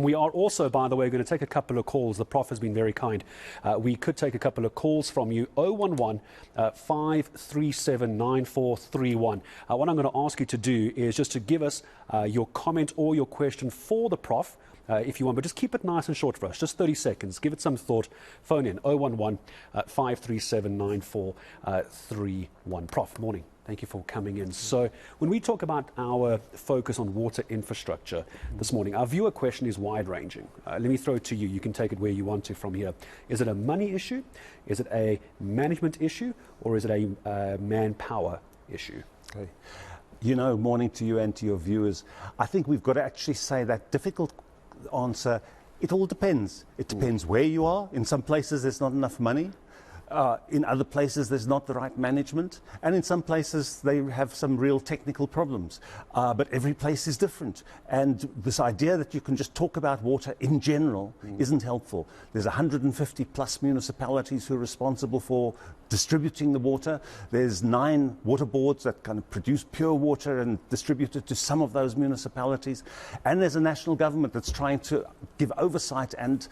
we are also, by the way, going to take a couple of calls. The Prof has been very kind. We could take a couple of calls from you. 011 537 9431. What I'm going to ask you to do is just to give us your comment or your question for the Prof. If you want, but just keep it nice and short for us, just 30 seconds. Give it some thought. Phone in 011 537 9431. Prof, morning. Thank you for coming in. So when we talk about our focus on water infrastructure this morning, our viewer question is wide-ranging. Let me throw it to you. You can take it where you want to from here. Is it a money issue? Is it a management issue? Or is it a manpower issue? Okay. You know, morning to you and to your viewers. I think we've got to actually say that difficult answer. It all depends. It depends where you are. In some places there's not enough money. In other places there's not the right management, and in some places they have some real technical problems. But every place is different, and this idea that you can just talk about water in general isn't helpful. There's 150 plus municipalities who are responsible for distributing the water. There's 9 water boards that kind of produce pure water and distribute it to some of those municipalities, and there's a national government that's trying to give oversight and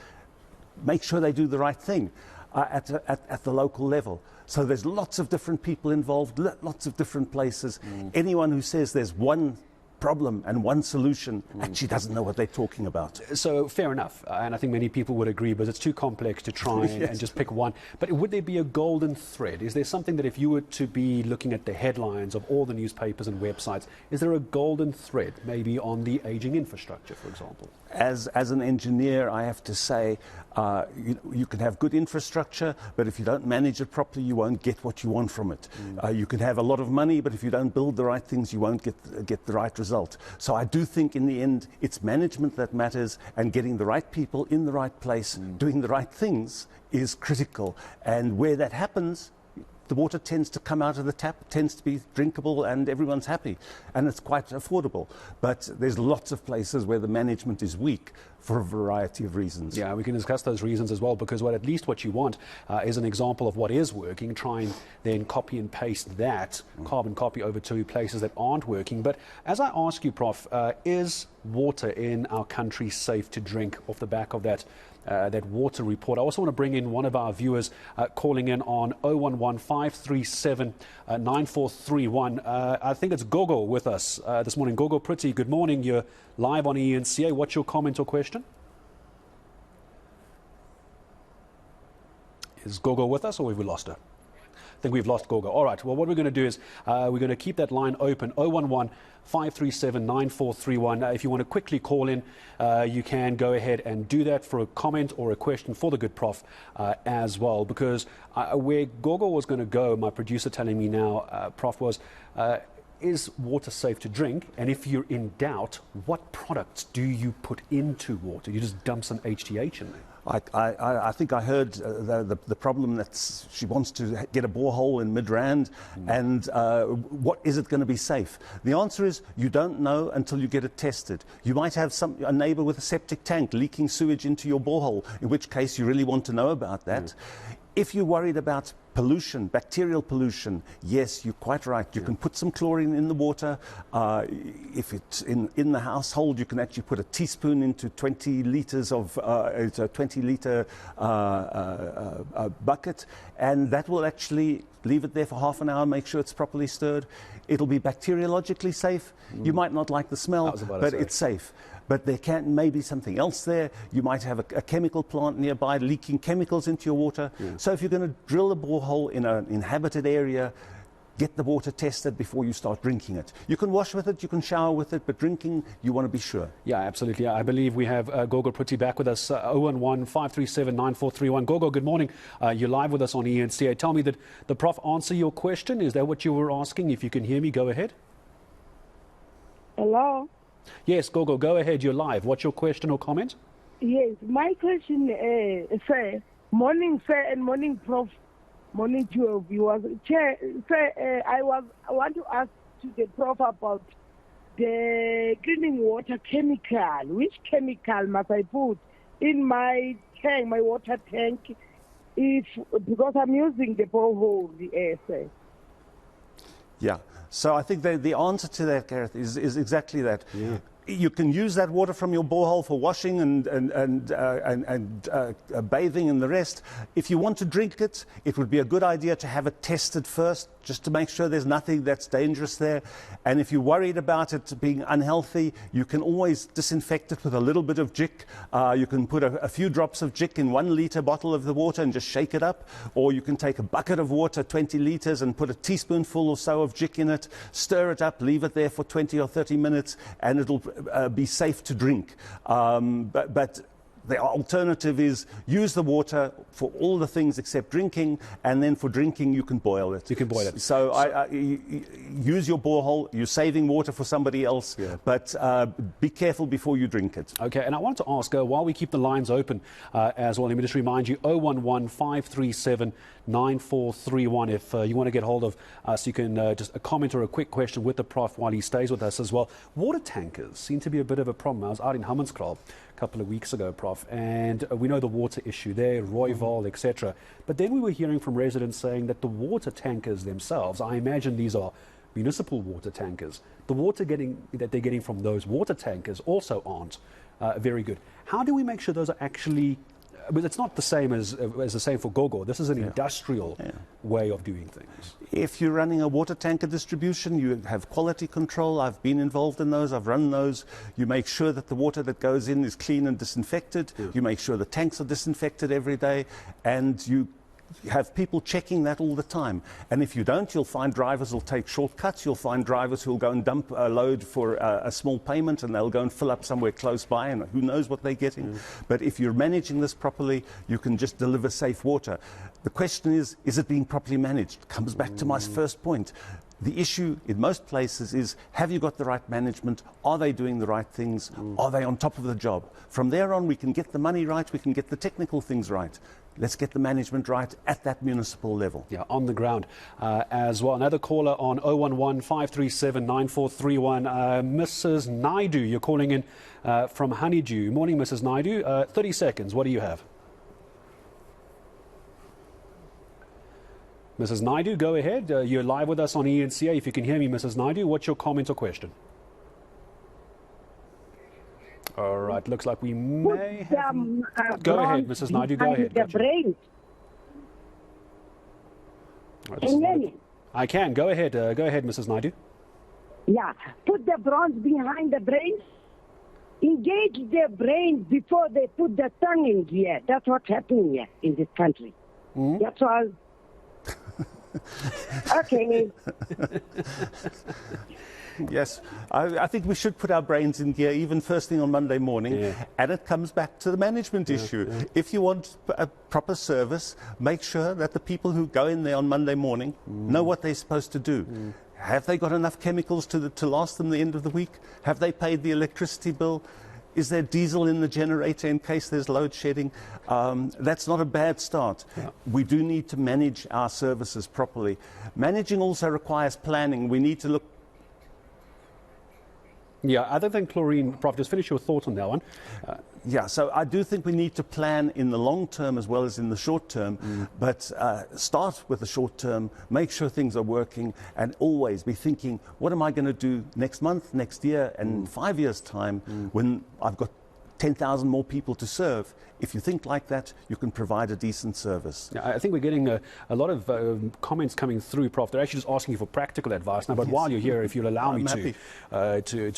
make sure they do the right thing at the local level. So there's lots of different people involved, lots of different places. Anyone who says there's one problem and one solution actually doesn't know what they're talking about. So fair enough, and I think many people would agree, but it's too complex to try and just pick one. But would there be a golden thread? Is there something that if you were to be looking at the headlines of all the newspapers and websites, is there a golden thread maybe on the aging infrastructure, for example? As an engineer, I have to say, you can have good infrastructure, but if you don't manage it properly, you won't get what you want from it. You can have a lot of money, but if you don't build the right things, you won't get the right result. So I do think in the end, it's management that matters, and getting the right people in the right place, doing the right things is critical. And where that happens, the water tends to come out of the tap, tends to be drinkable, and everyone's happy. And it's quite affordable. But there's lots of places where the management is weak for a variety of reasons. Yeah, we can discuss those reasons as well, because at least what you want is an example of what is working. Try and then copy and paste that, carbon copy over to places that aren't working. But as I ask you, Prof, is water in our country safe to drink off the back of that water report? I also want to bring in one of our viewers calling in on 011 537 9431. I think it's Gogo with us this morning. Gogo Pretty, good morning. You're live on ENCA. What's your comment or question? Is Gogo with us, or have we lost her? I think we've lost Gogo. All right, well, what we're going to do is we're going to keep that line open, 011 537 9431. If you want to quickly call in, you can go ahead and do that for a comment or a question for the good Prof as well, because where Gogo was going to go, my producer telling me now, Prof, was is water safe to drink? And if you're in doubt, what products do you put into water? You just dump some HTH in there? I think I heard the problem that she wants to get a borehole in Midrand, and what is it going to be safe? The answer is you don't know until you get it tested. You might have a neighbor with a septic tank leaking sewage into your borehole, in which case you really want to know about that. If you're worried about pollution, bacterial pollution, yes, you're quite right. You can put some chlorine in the water. If it's in the household, you can actually put a teaspoon into 20 litres of it's a 20-litre bucket, and that will actually leave it there for half an hour, make sure it's properly stirred. It'll be bacteriologically safe. You might not like the smell, but it's safe. But there may be something else there. You might have a chemical plant nearby leaking chemicals into your water. So if you're going to drill a borehole in an inhabited area, get the water tested before you start drinking it. You can wash with it, you can shower with it, but drinking, you want to be sure. Yeah, absolutely. I believe we have Gogo Pretty back with us, 011 537 9431. Gogo, good morning. You're live with us on ENCA. Tell me, that the Prof answer your question? Is that what you were asking? If you can hear me, go ahead. Hello? Yes, Gogo, go ahead. You're live. What's your question or comment? Yes, my question, sir. Morning, sir, and morning, Prof. Morning to your viewers. Chair, sir, I want to ask to the Prof about the cleaning water chemical. Which chemical must I put in my tank, my water tank, because I'm using the borehole, sir? Yeah. So I think the answer to that, Gareth, is exactly that. You can use that water from your borehole for washing and bathing and the rest. If you want to drink it, it would be a good idea to have it tested first, just to make sure there's nothing that's dangerous there. And if you're worried about it being unhealthy, you can always disinfect it with a little bit of Jik. You can put a few drops of Jik in 1 litre bottle of the water and just shake it up. Or you can take a bucket of water, 20 litres, and put a teaspoonful or so of Jik in it, stir it up, leave it there for 20 or 30 minutes, and it'll be safe to drink. But the alternative is use the water for all the things except drinking, and then for drinking you can boil it. You can boil it. So use your borehole. You're saving water for somebody else, but be careful before you drink it. Okay, and I wanted to ask, while we keep the lines open as well, let me just remind you, 011-537-9431. If you want to get hold of us, you can just a comment or a quick question with the Prof while he stays with us as well. Water tankers seem to be a bit of a problem. I was out in Hammanskraal a couple of weeks ago, Prof, and we know the water issue there, Rooiwal, etc. But then we were hearing from residents saying that the water tankers themselves, I imagine these are municipal water tankers, the water that they're getting from those water tankers also aren't very good. How do we make sure those are actually, but it's not the same as the same for Gogo. This is an industrial way of doing things. If you're running a water tanker distribution, you have quality control. I've been involved in those. I've run those. You make sure that the water that goes in is clean and disinfected. You make sure the tanks are disinfected every day, and you have people checking that all the time. And if you don't, you'll find drivers will take shortcuts. You'll find drivers who'll go and dump a load for a small payment, and they'll go and fill up somewhere close by, and who knows what they're getting. But if you're managing this properly, you can just deliver safe water. The question is it being properly managed? It comes back to my first point. The issue in most places is, have you got the right management? Are they doing the right things? Are they on top of the job? From there on, we can get the money right, we can get the technical things right. Let's get the management right at that municipal level. Yeah, on the ground as well. Another caller on 011-537-9431. Mrs. Naidu, you're calling in from Honeydew. Morning, Mrs. Naidu. 30 seconds. What do you have? Mrs. Naidu, go ahead. You're live with us on ENCA. If you can hear me, Mrs. Naidu, what's your comment or question? All right, looks like we may have... Go ahead, Mrs. Naidu, go ahead. The brain. Right, Can you hear me? I can. Go ahead, Mrs. Naidu. Yeah, put the bronze behind the brain. Engage the brain before they put the tongue in here. That's what's happening here in this country. That's all. Okay. Yes, I think we should put our brains in gear even first thing on Monday morning, and it comes back to the management issue. If you want a proper service, make sure that the people who go in there on Monday morning know what they're supposed to do. Have they got enough chemicals to last them the end of the week? Have they paid the electricity bill? Is there diesel in the generator in case there's load shedding? That's not a bad start. We do need to manage our services properly. Managing also requires planning. We need to look. Yeah, other than chlorine, Prof, just finish your thought on that one. Yeah, so I do think we need to plan in the long term as well as in the short term, but start with the short term, make sure things are working, and always be thinking, what am I going to do next month, next year, and 5 years' time when I've got 10,000 more people to serve? If you think like that, you can provide a decent service. Yeah, I think we're getting a lot of comments coming through, Prof. They're actually just asking you for practical advice now. But while you're here, if you'll allow me to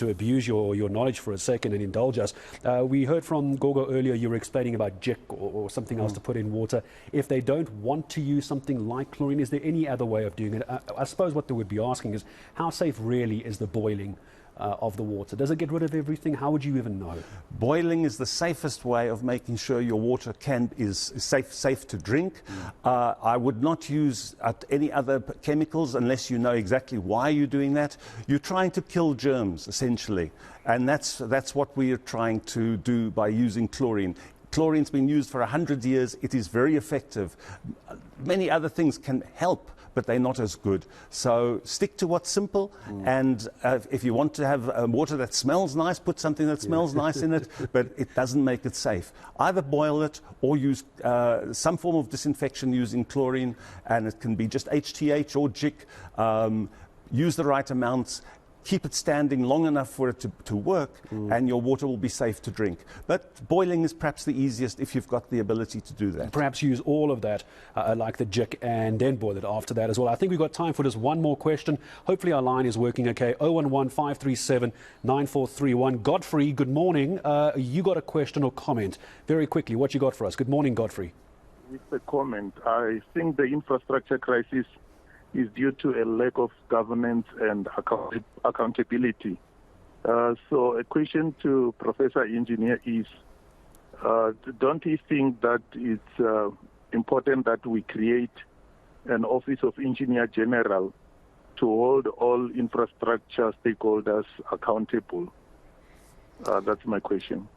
abuse your knowledge for a second and indulge us. We heard from Gogo earlier, you were explaining about Jik or something else to put in water. If they don't want to use something like chlorine, is there any other way of doing it? I suppose what they would be asking is, how safe really is the boiling of the water? Does it get rid of everything? How would you even know? Boiling is the safest way of making sure your water is safe to drink. I would not use any other chemicals unless you know exactly why you're doing that. You're trying to kill germs, essentially, and that's what we are trying to do by using chlorine. Chlorine's been used for 100 years. It is very effective. Many other things can help, but they're not as good. So stick to what's simple, and if you want to have water that smells nice, put something that smells nice in it, but it doesn't make it safe. Either boil it or use some form of disinfection using chlorine, and it can be just HTH or Jik. Use the right amounts. keep it standing long enough for it to work, and your water will be safe to drink. But boiling is perhaps the easiest if you've got the ability to do that. Perhaps use all of that, like the jig, and then boil it after that as well. I think we've got time for just one more question. Hopefully our line is working okay. 011-537-9431. Godfrey, good morning. You got a question or comment? Very quickly, what you got for us? Good morning, Godfrey. It's a comment. I think the infrastructure crisis is due to a lack of governance and accountability. So a question to Professor Engineer is, don't you think that it's important that we create an Office of Engineer General to hold all infrastructure stakeholders accountable? That's my question.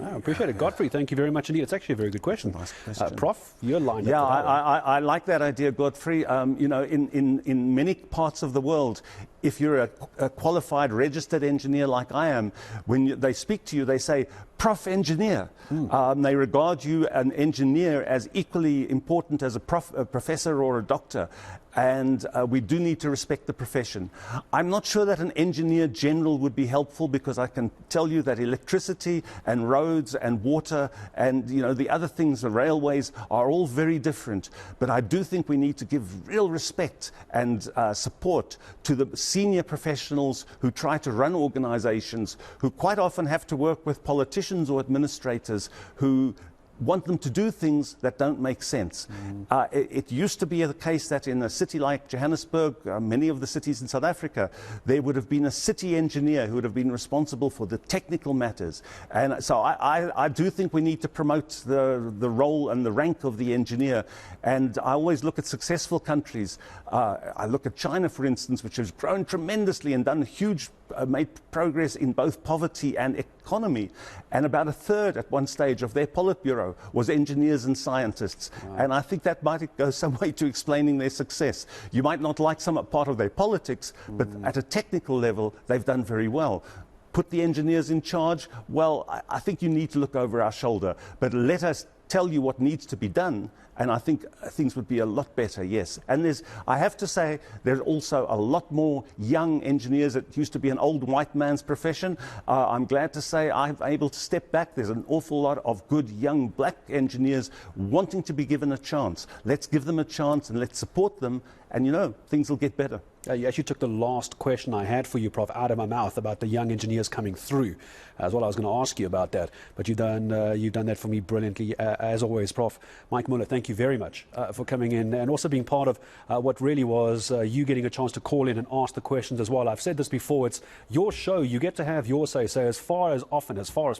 I appreciate it. Godfrey, thank you very much indeed. It's actually a very good question. Nice question. Prof, you're lined Yeah, up. I like that idea, Godfrey. You know, in many parts of the world, if you're a qualified registered engineer like I am, when they speak to you, they say, Prof Engineer. They regard you, an engineer, as equally important as a professor or a doctor. And we do need to respect the profession. I'm not sure that an engineer general would be helpful, because I can tell you that electricity and roads and water and, you know, the other things, the railways, are all very different. But I do think we need to give real respect and support to the senior professionals who try to run organizations, who quite often have to work with politicians or administrators who want them to do things that don't make sense. It used to be the case that in a city like Johannesburg, many of the cities in South Africa, there would have been a city engineer who would have been responsible for the technical matters. And so I do think we need to promote the role and the rank of the engineer. And I always look at successful countries. I look at China, for instance, which has grown tremendously and done huge made progress in both poverty and economy, and about a third at one stage of their Politburo was engineers and scientists. Wow. And I think that might go some way to explaining their success. You might not like some part of their politics, but at a technical level, they've done very well. Put the engineers in charge? Well, I think you need to look over our shoulder, but let us tell you what needs to be done, and I think things would be a lot better, yes. And I have to say, there's also a lot more young engineers. It used to be an old white man's profession. I'm glad to say I'm able to step back. There's an awful lot of good young black engineers wanting to be given a chance. Let's give them a chance and let's support them, and you know, things will get better. You actually took the last question I had for you, Prof, out of my mouth about the young engineers coming through. As well, I was going to ask you about that, but you've done that for me brilliantly, as always, Prof. Mike Muller, thank you very much for coming in and also being part of what really was you getting a chance to call in and ask the questions as well. I've said this before, it's your show. You get to have your say as far as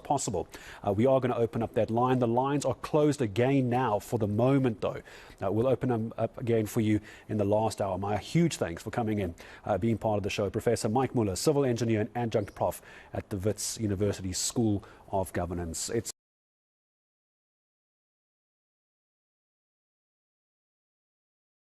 possible. We are going to open up that line. The lines are closed again now for the moment, though. We'll open them up again for you in the last hour. My huge thanks for coming in, being part of the show. Professor Mike Muller, civil engineer and adjunct prof at the Wits University School of Governance. It's